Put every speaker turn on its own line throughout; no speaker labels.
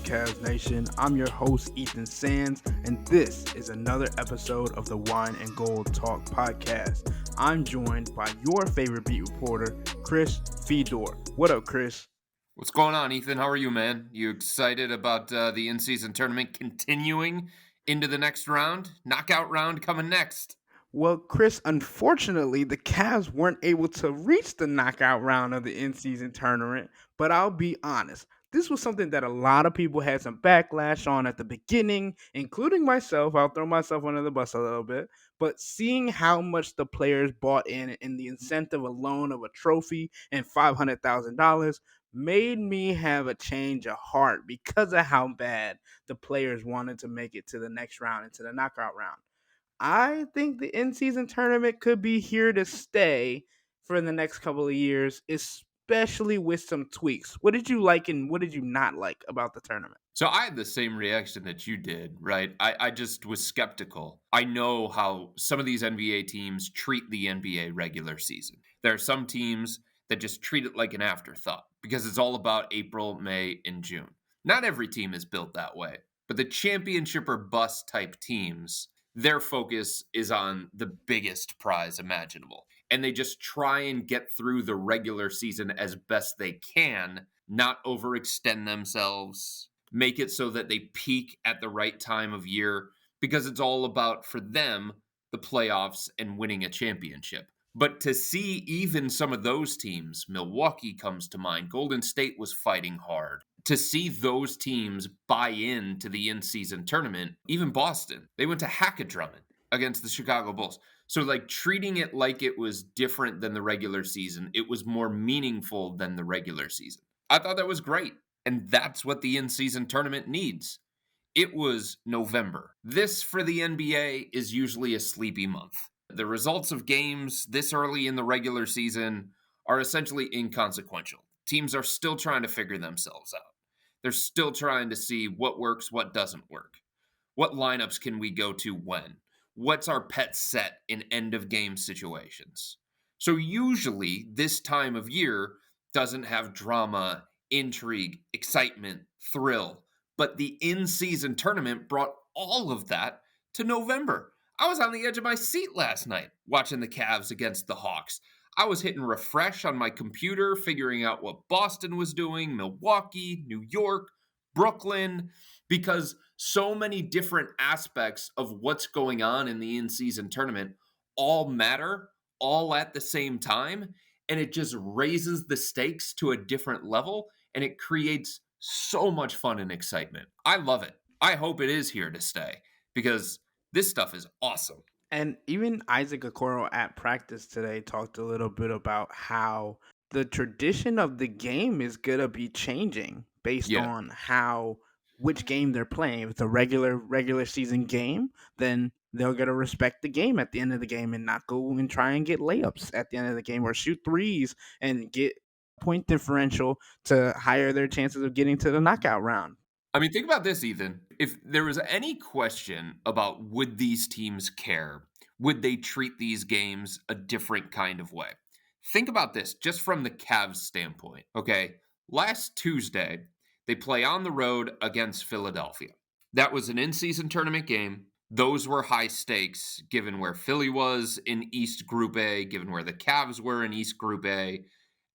Cavs Nation? I'm your host, Ethan Sands, and this is another episode of the Wine and Gold Talk podcast. I'm joined by your favorite beat reporter, Chris Fedor. What up, Chris?
What's going on, Ethan? How are you, man? You excited about the in-season tournament continuing into the next round? Knockout round coming next.
Well, Chris, unfortunately, the Cavs weren't able to reach the knockout round of the in-season tournament, but I'll be honest. This was something that a lot of people had some backlash on at the beginning, including myself. I'll throw myself under the bus a little bit. But seeing how much the players bought in the incentive alone of a trophy and $500,000 made me have a change of heart because of how bad the players wanted to make it to the next round, into the knockout round. I think the in-season tournament could be here to stay for the next couple of years, especially with some tweaks. What did you like and what did you not like about the tournament?
So I had the same reaction that you did, right? I just was skeptical. I know how some of these NBA teams treat the NBA regular season. There are some teams that just treat it like an afterthought because it's all about April, May, and June. Not every team is built that way, but the championship or bust type teams, their focus is on the biggest prize imaginable. And they just try and get through the regular season as best they can, not overextend themselves, make it so that they peak at the right time of year because it's all about, for them, the playoffs and winning a championship. But to see even some of those teams, Milwaukee comes to mind, Golden State was fighting hard. To see those teams buy into the in-season tournament, even Boston, they went to Hackadrummond against the Chicago Bulls. So, like, treating it like it was different than the regular season, it was more meaningful than the regular season. I thought that was great. And that's what the in-season tournament needs. It was November. This, for the NBA, is usually a sleepy month. The results of games this early in the regular season are essentially inconsequential. Teams are still trying to figure themselves out. They're still trying to see what works, what doesn't work. What lineups can we go to when? What's our pet set in end of game situations? So usually this time of year doesn't have drama, intrigue, excitement, thrill, but the in-season tournament brought all of that to November. I was on the edge of my seat last night watching the Cavs against the Hawks. I was hitting refresh on my computer, figuring out what Boston was doing, Milwaukee, New York, Brooklyn, because so many different aspects of what's going on in the in-season tournament all matter, all at the same time, and it just raises the stakes to a different level, and it creates so much fun and excitement. I love it. I hope it is here to stay because this stuff is awesome.
And even Isaac Okoro at practice today talked a little bit about how the tradition of the game is going to be changing based
Yeah.
on how which game they're playing. If it's a regular season game, then they're going to respect the game at the end of the game and not go and try and get layups at the end of the game or shoot threes and get point differential to higher their chances of getting to the knockout round.
I mean, think about this, Ethan. If there was any question about would these teams care, would they treat these games a different kind of way? Think about this just from the Cavs standpoint, okay? Last Tuesday, they play on the road against Philadelphia. That was an in-season tournament game. Those were high stakes given where Philly was in East Group A, given where the Cavs were in East Group A,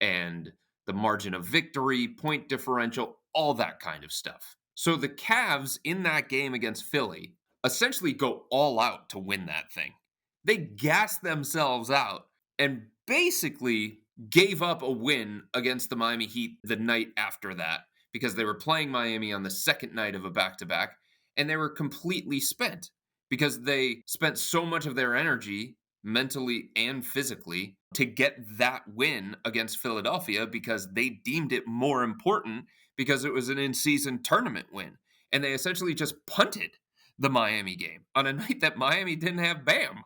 and the margin of victory, point differential, all that kind of stuff. So the Cavs in that game against Philly essentially go all out to win that thing. They gassed themselves out and basically gave up a win against the Miami Heat the night after that because they were playing Miami on the second night of a back-to-back and they were completely spent because they spent so much of their energy mentally and physically to get that win against Philadelphia because they deemed it more important because it was an in-season tournament win. And they essentially just punted the Miami game on a night that Miami didn't have Bam.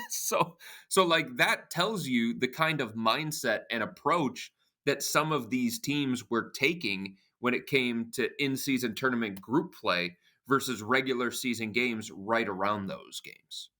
so like that tells you the kind of mindset and approach that some of these teams were taking when it came to in-season tournament group play versus regular season games right around those games.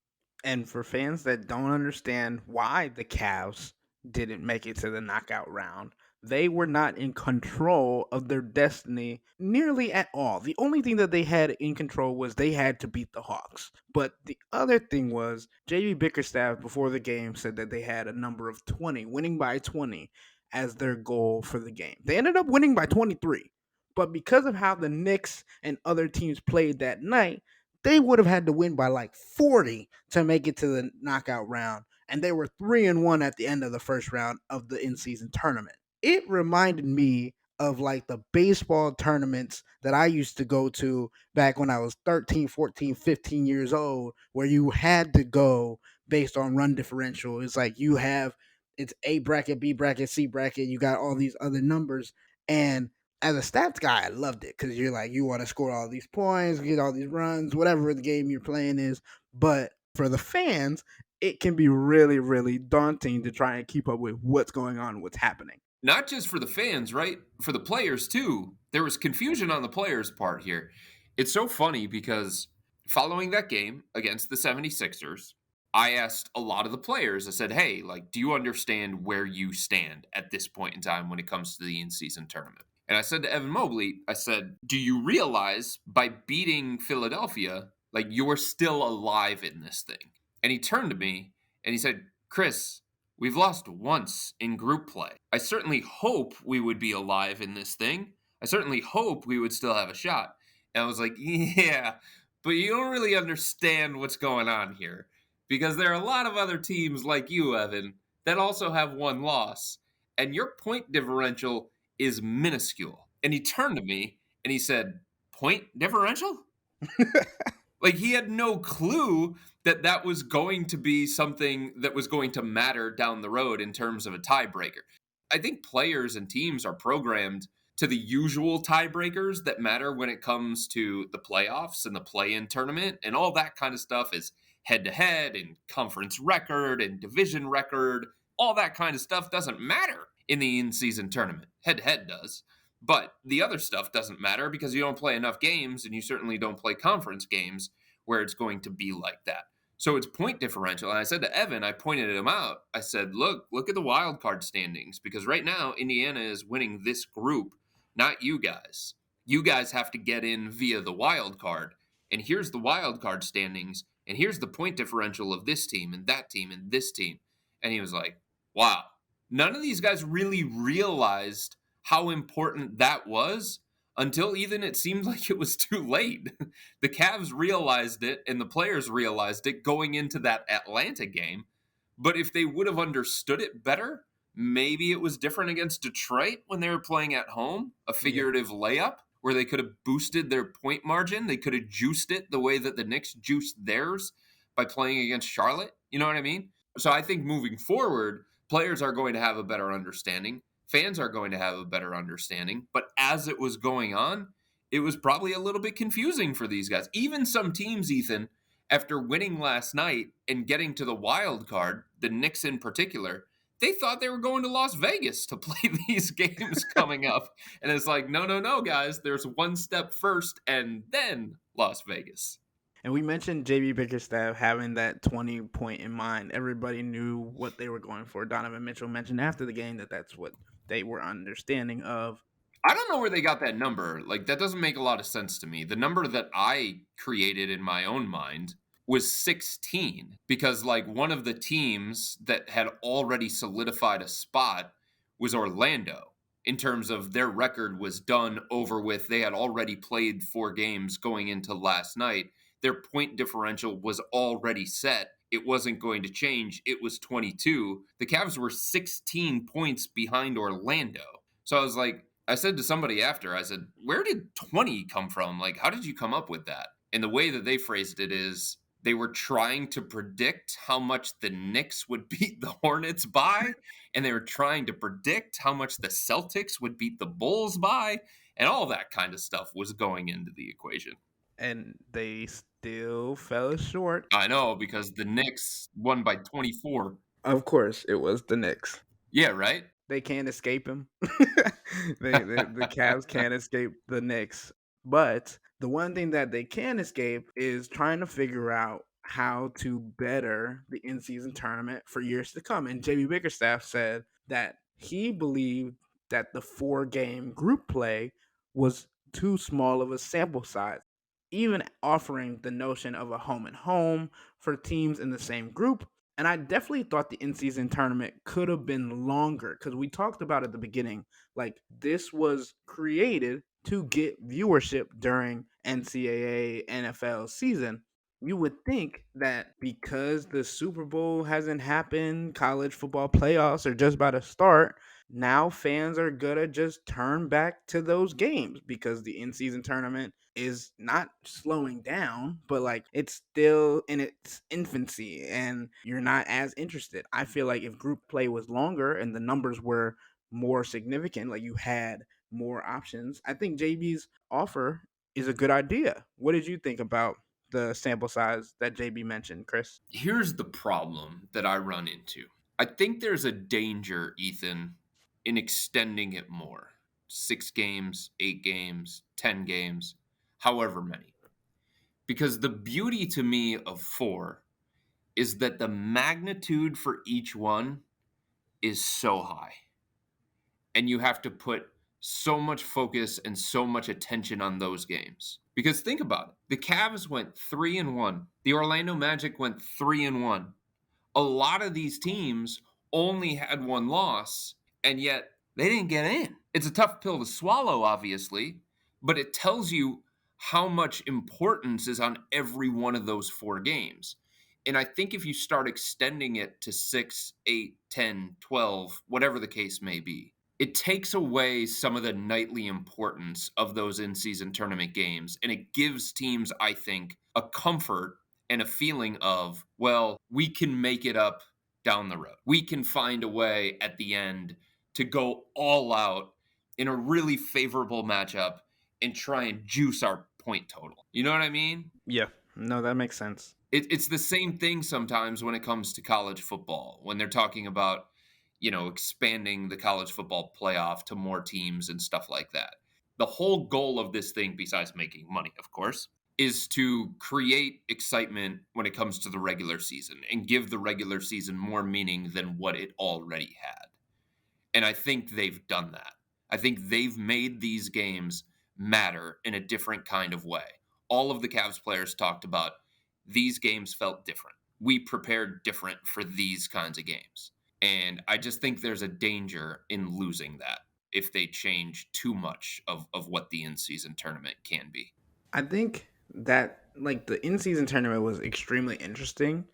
And for fans that don't understand why the Cavs didn't make it to the knockout round, They were not in control of their destiny nearly at all. The only thing that they had in control was they had to beat the Hawks. But the other thing was JB Bickerstaff before the game said that they had a number of 20, winning by 20 as their goal for the game. They ended up winning by 23. But because of how the Knicks and other teams played that night, they would have had to win by like 40 to make it to the knockout round. And they were 3-1 at the end of the first round of the in season tournament. It reminded me of like the baseball tournaments that I used to go to back when I was 13, 14, 15 years old, where you had to go based on run differential. It's like you have it's A bracket, B bracket, C bracket, you got all these other numbers. And as a stats guy, I loved it because you're like, you want to score all these points, get all these runs, whatever the game you're playing is. But for the fans, it can be really, really daunting to try and keep up with what's going on, what's happening.
Not just for the fans, right? For the players too. There was confusion on the players' part here. It's so funny because following that game against the 76ers, I asked a lot of the players, I said, hey, like, do you understand where you stand at this point in time when it comes to the in season tournament? And I said to Evan Mobley, I said, do you realize by beating Philadelphia, like, you're still alive in this thing? And he turned to me and he said, Chris, we've lost once in group play. I certainly hope we would be alive in this thing. I certainly hope we would still have a shot. And I was like, yeah, but you don't really understand what's going on here because there are a lot of other teams like you, Evan, that also have one loss. And your point differential is minuscule. And he turned to me and he said, point differential? Like he had no clue that that was going to be something that was going to matter down the road in terms of a tiebreaker. I think players and teams are programmed to the usual tiebreakers that matter when it comes to the playoffs and the play-in tournament and all that kind of stuff is head to head and conference record and division record. All that kind of stuff doesn't matter in the in-season tournament. Head to head does. But the other stuff doesn't matter because you don't play enough games and you certainly don't play conference games where it's going to be like that. So it's point differential. And I said to Evan, I pointed him out. I said, look at the wild card standings because right now Indiana is winning this group, not you guys. You guys have to get in via the wild card. And here's the wild card standings. And here's the point differential of this team and that team and this team. And he was like, wow. None of these guys really realized how important that was until even it seemed like it was too late. The Cavs realized it and the players realized it going into that Atlanta game. But if they would have understood it better, maybe it was different against Detroit when they were playing at home, a
Yeah.
figurative layup where they could have boosted their point margin. They could have juiced it the way that the Knicks juiced theirs by playing against Charlotte. You know what I mean? So I think moving forward, players are going to have a better understanding. Fans are going to have a better understanding. But as it was going on, it was probably a little bit confusing for these guys. Even some teams, Ethan, after winning last night and getting to the wild card, the Knicks in particular, they thought they were going to Las Vegas to play these games coming up. And it's like, no, no, no, guys. There's one step first and then Las Vegas.
And we mentioned JB Bickerstaff having that 20 point in mind. Everybody knew what they were going for. Donovan Mitchell mentioned after the game that that's what they were understanding of.
I don't know where they got that number. Like, that doesn't make a lot of sense to me. The number that I created in my own mind was 16 because, like, one of the teams that had already solidified a spot was Orlando in terms of their record was done over with. They had already played 4 games going into last night. Their point differential was already set. It wasn't going to change. It was 22. The Cavs were 16 points behind Orlando. So I was like, I said to somebody after, I said, where did 20 come from? Like, how did you come up with that? And the way that they phrased it is they were trying to predict how much the Knicks would beat the Hornets by, and they were trying to predict how much the Celtics would beat the Bulls by, and all that kind of stuff was going into the equation.
And they still fell short.
I know because the Knicks won by 24.
Of course, it was the Knicks.
Yeah, right?
They can't escape him. The Cavs can't escape the Knicks. But the one thing that they can escape is trying to figure out how to better the in season tournament for years to come. And JB Bickerstaff said that he believed that the 4 game group play was too small of a sample size, even offering the notion of a home and home for teams in the same group. And I definitely thought the in season tournament could have been longer because we talked about at the beginning, like this was created to get viewership during NCAA NFL season. You would think that because the Super Bowl hasn't happened, college football playoffs are just about to start, now fans are gonna just turn back to those games because the in-season tournament is not slowing down, but like it's still in its infancy and you're not as interested. I feel like if group play was longer and the numbers were more significant, like you had more options, I think JB's offer is a good idea. What did you think about the sample size that JB mentioned, Chris?
Here's the problem that I run into. I think there's a danger, Ethan, in extending it more. 6 games, 8 games, 10 games, however many. Because the beauty to me of four is that the magnitude for each one is so high. And you have to put so much focus and so much attention on those games. Because think about it. The Cavs went 3-1. The Orlando Magic went 3-1. A lot of these teams only had one loss, and yet they didn't get in. It's a tough pill to swallow, obviously, but it tells you how much importance is on every one of those 4 games. And I think if you start extending it to 6, 8, 10, 12, whatever the case may be, it takes away some of the nightly importance of those in season tournament games. And it gives teams, I think, a comfort and a feeling of, well, we can make it up down the road. We can find a way at the end to go all out in a really favorable matchup and try and juice our point total. You know what I mean?
Yeah, no, that makes sense.
It's the same thing sometimes when it comes to college football, when they're talking about, expanding the college football playoff to more teams and stuff like that. The whole goal of this thing, besides making money, of course, is to create excitement when it comes to the regular season and give the regular season more meaning than what it already had. And I think they've done that. I think they've made these games matter in a different kind of way. All of the Cavs players talked about these games felt different. We prepared different for these kinds of games. And I just think there's a danger in losing that if they change too much of what the in season tournament can be.
I think that like the in-season tournament was extremely interesting,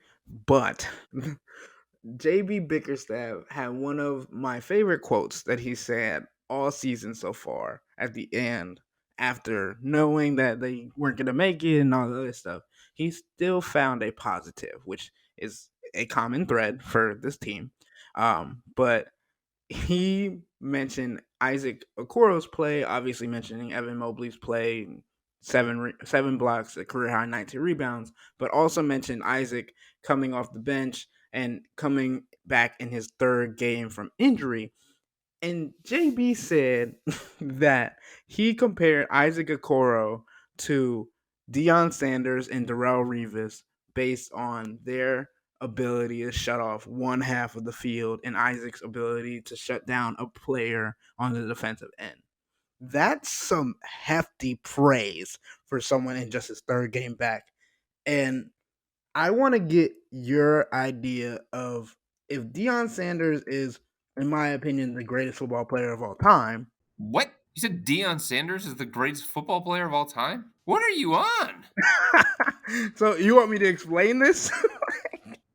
but JB Bickerstaff had one of my favorite quotes that he said all season so far at the end after knowing that they weren't going to make it and all the other stuff. He still found a positive, which is a common thread for this team. But he mentioned Isaac Okoro's play, obviously mentioning Evan Mobley's play, seven blocks, a career high 19 rebounds, but also mentioned Isaac coming off the bench and coming back in his third game from injury. And JB said that he compared Isaac Okoro to Deion Sanders and Darrelle Revis based on their ability to shut off one half of the field and Isaac's ability to shut down a player on the defensive end. That's some hefty praise for someone in just his third game back. And I want to get your idea of if Deion Sanders is, in my opinion, the greatest football player of all time.
What? You said Deion Sanders is the greatest football player of all time? What are you on?
So you want me to explain this?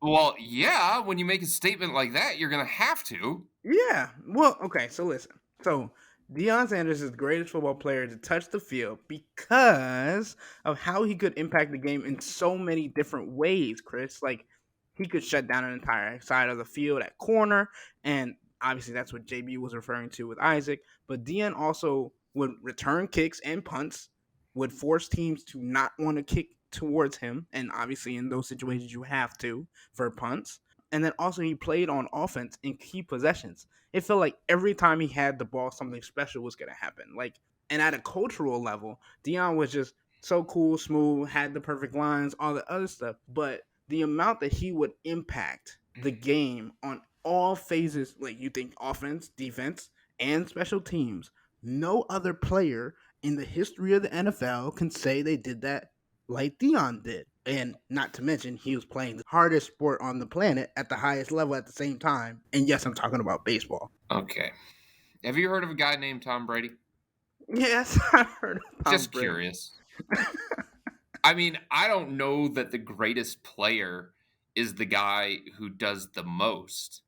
Well, yeah, when you make a statement like that, you're going to have to.
Yeah. Well, okay. So listen. So Deion Sanders is the greatest football player to touch the field because of how he could impact the game in so many different ways, Chris. Like he could shut down an entire side of the field at corner, and obviously that's what JB was referring to with Isaac. But Deion also would return kicks and punts, would force teams to not want to kick towards him, and obviously in those situations you have to for punts. And then also he played on offense in key possessions. It felt like every time he had the ball, something special was gonna happen. Like, and at a cultural level, Dion was just so cool, smooth, had the perfect lines, all the other stuff. But the amount that he would impact the game on all phases, like you think offense, defense, and special teams. No other player in the history of the NFL can say they did that like Deion did. And not to mention, he was playing the hardest sport on the planet at the highest level at the same time. And yes, I'm talking about baseball.
Okay. Have you heard of a guy named Tom Brady?
Yes, I've heard of Tom
Just
Brady.
curious. I mean, I don't know that the greatest player is the guy who does the most.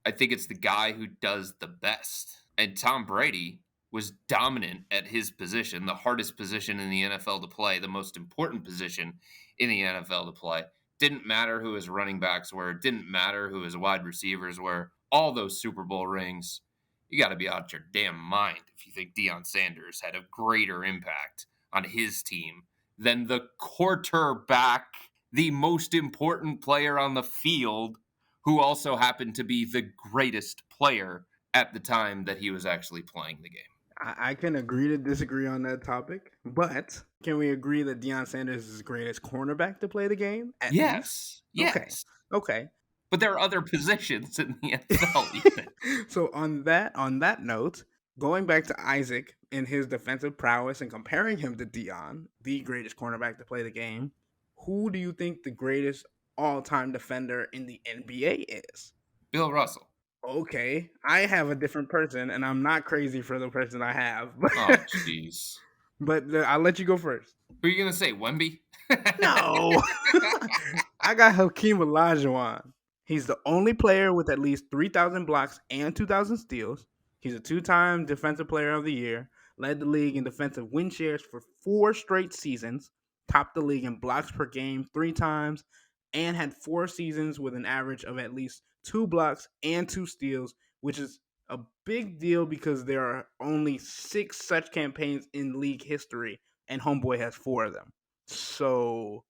I think it's the guy who does the best. And Tom Brady was dominant at his position, the hardest position in the NFL to play, the most important position in the NFL to play. Didn't matter who his running backs were, didn't matter who his wide receivers were. All those Super Bowl rings, you got to be out your damn mind if you think Deion Sanders had a greater impact on his team than the quarterback, the most important player on the field, who also happened to be the greatest player at the time that he was actually playing the game.
I can agree to disagree on that topic, but can we agree that Deion Sanders is the greatest cornerback to play the game, at least?
Yes,
Okay.
yes.
Okay.
But there are other positions in the NFL, Ethan.
So on that note, going back to Isaac and his defensive prowess and comparing him to Dion, the greatest cornerback to play the game, who do you think the greatest all-time defender in the NBA is?
Bill Russell.
Okay, I have a different person, and I'm not crazy for the person I have,
Oh, jeez.
but I'll let you go first.
Who are you going to say, Wemby?
No, I got Hakeem Olajuwon. He's the only player with at least 3,000 blocks and 2,000 steals. He's a two-time Defensive Player of the Year, led the league in defensive win shares for 4 straight seasons, topped the league in blocks per game 3 times, and had 4 seasons with an average of at least 2 blocks and 2 steals, which is a big deal because there are only 6 such campaigns in league history, and Homeboy has 4 of them. So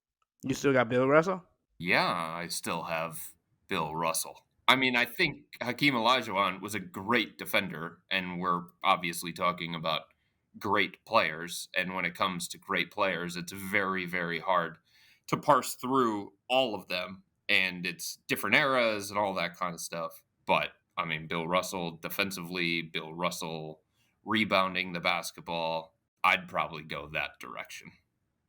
you still got Bill Russell?
Yeah, I still have Bill Russell. I mean, I think Hakeem Olajuwon was a great defender, and we're obviously talking about great players. And when it comes to great players, it's very, very hard to parse through all of them. And it's different eras and all that kind of stuff. But I mean, Bill Russell defensively, Bill Russell rebounding the basketball, I'd probably go that direction.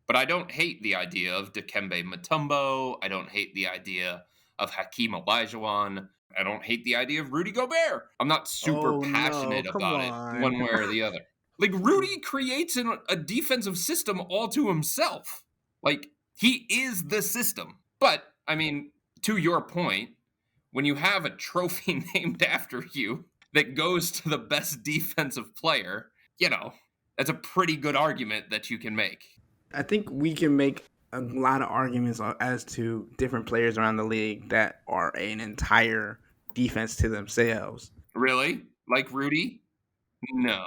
But I don't hate the idea of Dikembe Mutombo. I don't hate the idea of Hakeem Olajuwon. I don't hate the idea of Rudy Gobert. I'm not super
Oh no,
passionate
come
about it
on.
one way or the other. Like, Rudy creates a defensive system all to himself. Like, he is the system. But, I mean, to your point, when you have a trophy named after you that goes to the best defensive player, that's a pretty good argument that you can make.
I think we can make a lot of arguments as to different players around the league that are an entire defense to themselves.
Really? Like Rudy? No.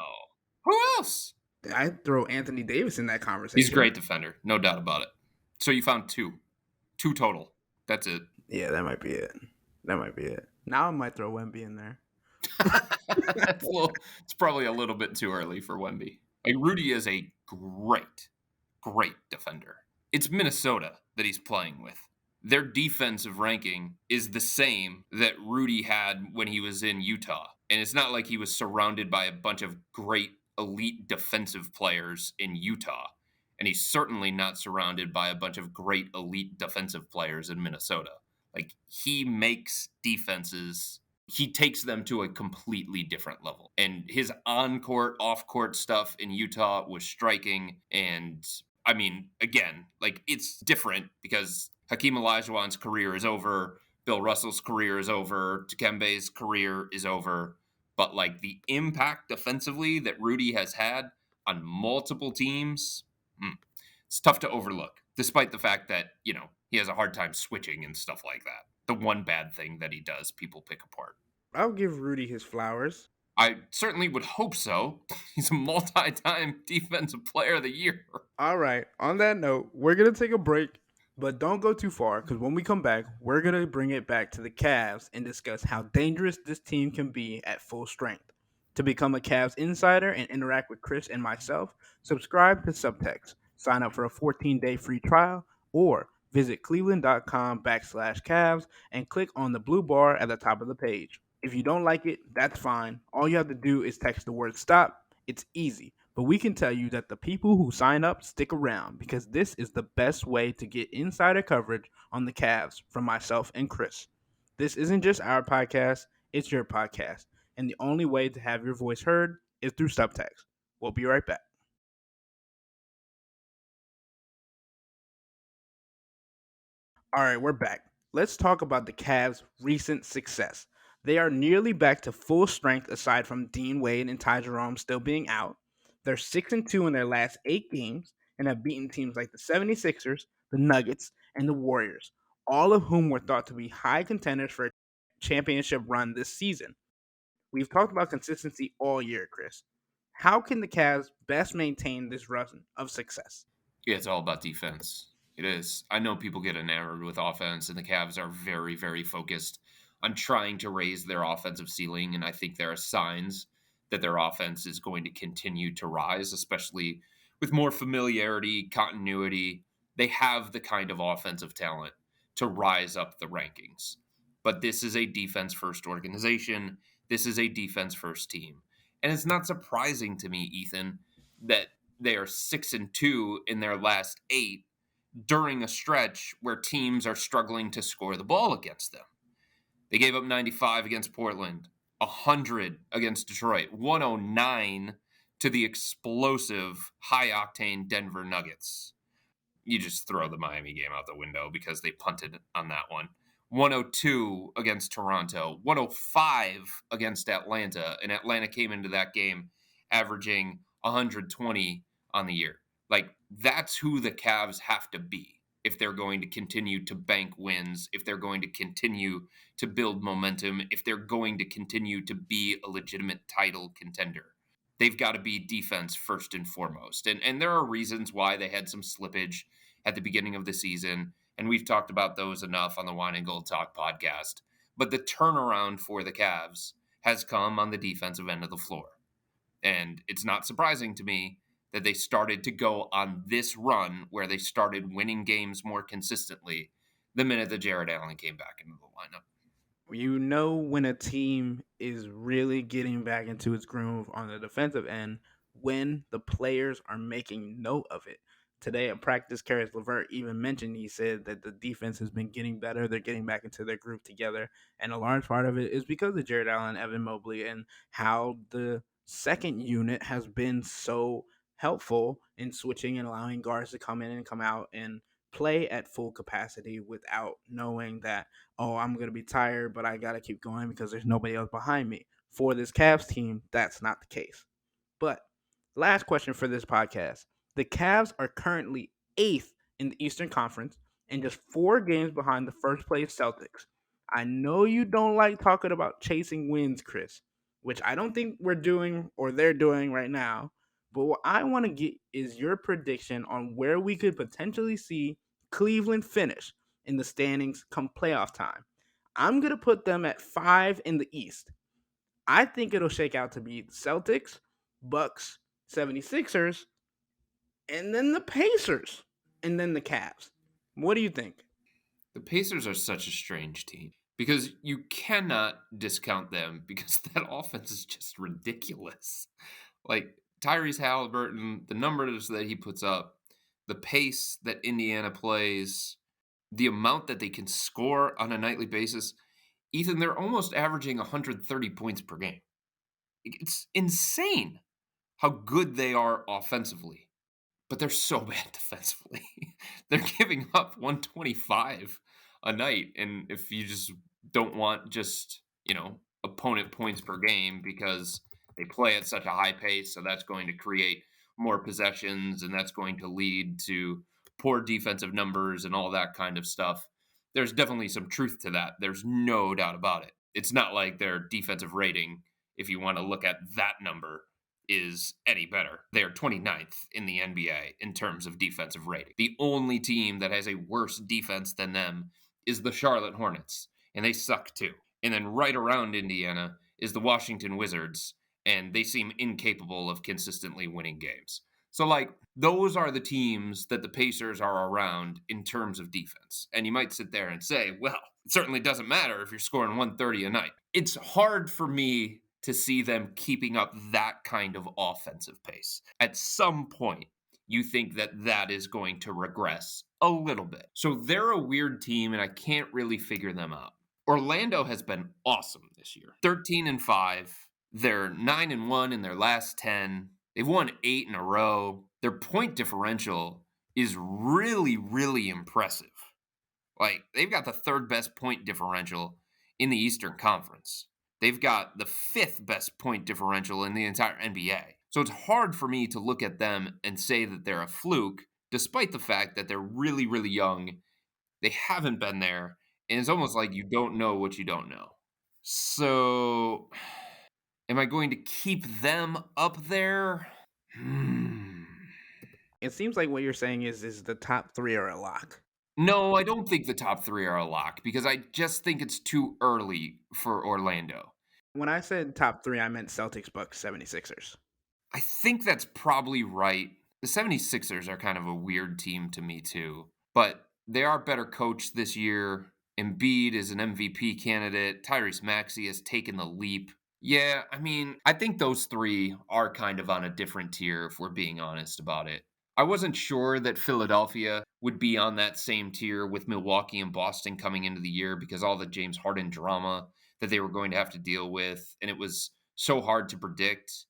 Who else?
I throw Anthony Davis in that
He's a
conversation.
great defender, no doubt about it. So you found two total. That's it.
Yeah, that might be it. That might be it. Now I might throw Wemby in there.
It's probably a little bit too early for Wemby. Like, Rudy is a great defender. It's Minnesota that he's playing with. Their defensive ranking is the same that Rudy had when he was in Utah. And it's not like he was surrounded by a bunch of great elite defensive players in Utah. And he's certainly not surrounded by a bunch of great elite defensive players in Minnesota. Like, he makes defenses, he takes them to a completely different level. And his on court, off court stuff in Utah was striking. And I mean, again, like, it's different because Hakeem Olajuwon's career is over, Bill Russell's career is over, Dikembe's career is over. But, like, the impact defensively that Rudy has had on multiple teams, it's tough to overlook, despite the fact that, he has a hard time switching and stuff like that. The one bad thing that he does, people pick apart.
I'll give Rudy his flowers.
I certainly would hope so. He's a multi-time defensive player of the year.
All right. On that note, we're going to take a break, but don't go too far because when we come back, we're going to bring it back to the Cavs and discuss how dangerous this team can be at full strength. To become a Cavs insider and interact with Chris and myself, subscribe to Subtext, sign up for a 14-day free trial, or visit cleveland.com /Cavs and click on the blue bar at the top of the page. If you don't like it, that's fine. All you have to do is text the word stop. It's easy. But we can tell you that the people who sign up stick around because this is the best way to get insider coverage on the Cavs from myself and Chris. This isn't just our podcast, it's your podcast. And the only way to have your voice heard is through subtext. We'll be right back. All right, we're back. Let's talk about the Cavs' recent success. They are nearly back to full strength aside from Dean Wade and Ty Jerome still being out. They're 6-2 in their last 8 games and have beaten teams like the 76ers, the Nuggets, and the Warriors, all of whom were thought to be high contenders for a championship run this season. We've talked about consistency all year, Chris. How can the Cavs best maintain this run of success?
Yeah, it's all about defense. It is. I know people get enamored with offense, and the Cavs are very, very focused on trying to raise their offensive ceiling. And I think there are signs that their offense is going to continue to rise, especially with more familiarity, continuity. They have the kind of offensive talent to rise up the rankings. But this is a defense first organization. This is a defense first team. And it's not surprising to me, Ethan, that they are 6-2 in their last 8 during a stretch where teams are struggling to score the ball against them. They gave up 95 against Portland, 100 against Detroit, 109 to the explosive high octane Denver Nuggets. You just throw the Miami game out the window because they punted on that one. 102 against Toronto, 105 against Atlanta, and Atlanta came into that game averaging 120 on the year. Like, that's who the Cavs have to be if they're going to continue to bank wins, if they're going to continue to build momentum, if they're going to continue to be a legitimate title contender. They've got to be defense first and foremost. And there are reasons why they had some slippage at the beginning of the season, and we've talked about those enough on the Wine and Gold Talk podcast. But the turnaround for the Cavs has come on the defensive end of the floor. And it's not surprising to me that they started to go on this run where they started winning games more consistently the minute that Jared Allen came back into the lineup.
You know when a team is really getting back into its groove on the defensive end when the players are making note of it. Today at practice, Karis LeVert even mentioned he said that the defense has been getting better. They're getting back into their groove together. And a large part of it is because of Jared Allen, Evan Mobley, and how the second unit has been so helpful in switching and allowing guards to come in and come out and play at full capacity without knowing that, oh, I'm going to be tired, but I got to keep going because there's nobody else behind me. For this Cavs team, that's not the case. But last question for this podcast. The Cavs are currently 8th in the Eastern Conference and just 4 games behind the first place Celtics. I know you don't like talking about chasing wins, Chris, which I don't think we're doing or they're doing right now. But what I want to get is your prediction on where we could potentially see Cleveland finish in the standings come playoff time. I'm going to put them at 5 in the East. I think it'll shake out to be the Celtics, Bucks, 76ers, and then the Pacers, and then the Cavs. What do you think?
The Pacers are such a strange team because you cannot discount them because that offense is just ridiculous. Like Tyrese Halliburton, the numbers that he puts up, the pace that Indiana plays, the amount that they can score on a nightly basis. Ethan, they're almost averaging 130 points per game. It's insane how good they are offensively, but they're so bad defensively. They're giving up 125 a night. And if you just don't want just, opponent points per game because they play at such a high pace, so that's going to create more possessions and that's going to lead to poor defensive numbers and all that kind of stuff. There's definitely some truth to that. There's no doubt about it. It's not like their defensive rating, if you want to look at that number, is any better. They are 29th in the NBA in terms of defensive rating. The only team that has a worse defense than them is the Charlotte Hornets, and they suck too. And then right around Indiana is the Washington Wizards, and they seem incapable of consistently winning games. So, those are the teams that the Pacers are around in terms of defense. And you might sit there and say, well, It certainly doesn't matter if you're scoring 130 a night. It's hard for me to see them keeping up that kind of offensive pace. At some point, you think that that is going to regress a little bit. So they're a weird team, and I can't really figure them out. Orlando has been awesome this year. 13-5. They're 9-1 in their last 10. They've won 8 in a row. Their point differential is really, really impressive. Like, they've got the third best point differential in the Eastern Conference. They've got the fifth best point differential in the entire NBA. So it's hard for me to look at them and say that they're a fluke, despite the fact that they're really, really young. They haven't been there, and it's almost like you don't know what you don't know. So, am I going to keep them up there?
It seems like what you're saying is the top three are a lock.
No, I don't think the top 3 are a lock because I just think it's too early for Orlando.
When I said top three, I meant Celtics, Bucks, 76ers.
I think that's probably right. The 76ers are kind of a weird team to me too, but they are better coached this year. Embiid is an MVP candidate. Tyrese Maxey has taken the leap. Yeah, I mean, I think those 3 are kind of on a different tier if we're being honest about it. I wasn't sure that Philadelphia would be on that same tier with Milwaukee and Boston coming into the year because all the James Harden drama that they were going to have to deal with, and it was so hard to predict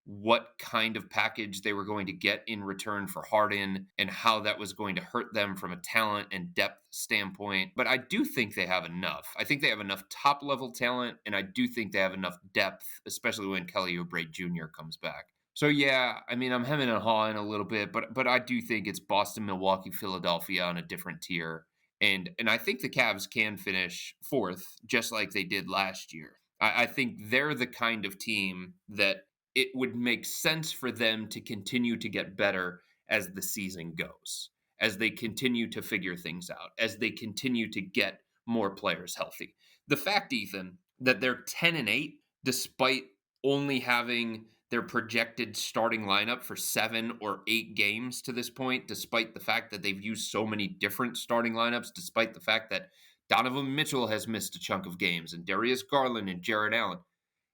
what kind of package they were going to get in return for Harden and how that was going to hurt them from a talent and depth standpoint. But I do think they have enough. I think they have enough top level talent, and I do think they have enough depth, especially when Kelly Oubre Jr. comes back. So yeah, I mean, I'm hemming and hawing a little bit, but I do think it's Boston, Milwaukee, Philadelphia on a different tier. And I think the Cavs can finish fourth, just like they did last year. I think they're the kind of team that it would make sense for them to continue to get better as the season goes, as they continue to figure things out, as they continue to get more players healthy. The fact, Ethan, that they're 10-8, despite only having their projected starting lineup for 7 or 8 games to this point, despite the fact that they've used so many different starting lineups, despite the fact that Donovan Mitchell has missed a chunk of games and Darius Garland and Jared Allen.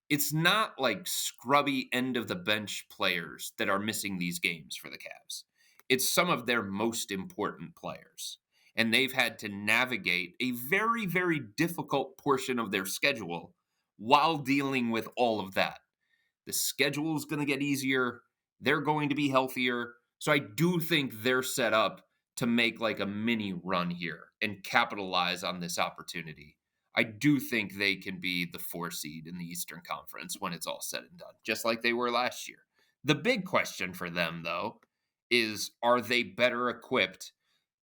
It's not like scrubby end of the bench players that are missing these games for the Cavs. It's some of their most important players. And they've had to navigate a very, very difficult portion of their schedule while dealing with all of that. The schedule is going to get easier. They're going to be healthier. So I do think they're set up to make like a mini run here and capitalize on this opportunity. I do think they can be the 4 seed in the Eastern Conference when it's all said and done, just like they were last year. The big question for them, though, is are they better equipped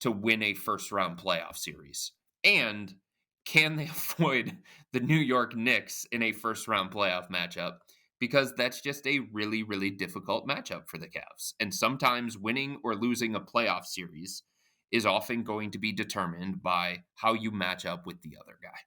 to win a first round playoff series? And can they avoid the New York Knicks in a first round playoff matchup? Because that's just a really, really difficult matchup for the Cavs. And sometimes winning or losing a playoff series is often going to be determined by how you match up with the other guy.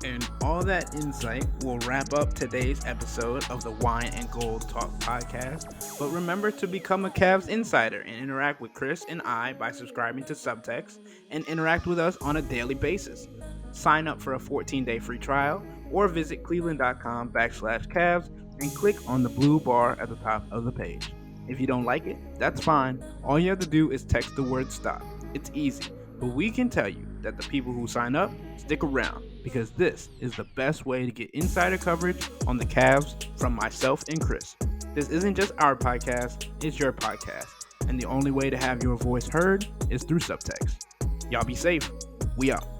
And all that insight will wrap up today's episode of the Wine and Gold Talk podcast. But remember to become a Cavs insider and interact with Chris and I by subscribing to Subtext and interact with us on a daily basis. Sign up for a 14-day free trial or visit cleveland.com/Cavs and click on the blue bar at the top of the page. If you don't like it, that's fine. All you have to do is text the word stop. It's easy, but we can tell you that the people who sign up stick around because this is the best way to get insider coverage on the Cavs from myself and Chris. This isn't just our podcast, it's your podcast. And the only way to have your voice heard is through Subtext. Y'all be safe. We out.